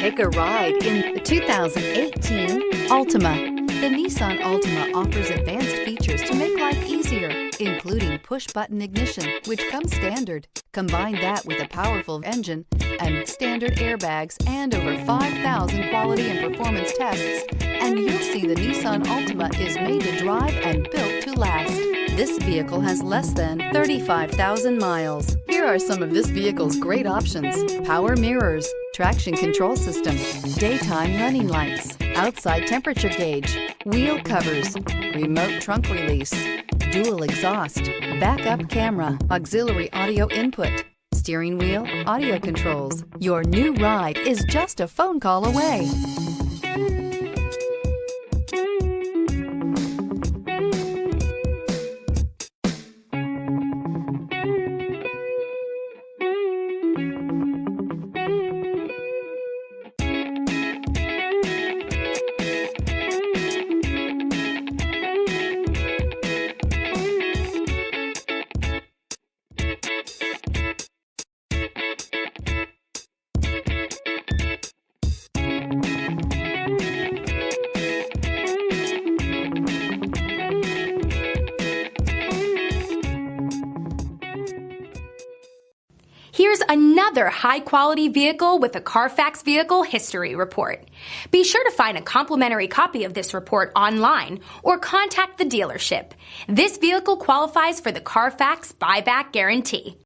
Take a ride in the 2018 Altima. The Nissan Altima offers advanced features to make life easier, including push-button ignition, which comes standard. Combine that with a powerful engine and standard airbags and over 5,000 quality and performance tests, and you'll see the Nissan Altima is made to drive and built to last. This vehicle has less than 35,000 miles. Here are some of this vehicle's great options: power mirrors, traction control system, daytime running lights, outside temperature gauge, wheel covers, remote trunk release, dual exhaust, backup camera, auxiliary audio input, steering wheel audio controls. Your new ride is just a phone call away. Here's another high-quality vehicle with a Carfax Vehicle History Report. Be sure to find a complimentary copy of this report online or contact the dealership. This vehicle qualifies for the Carfax Buyback Guarantee.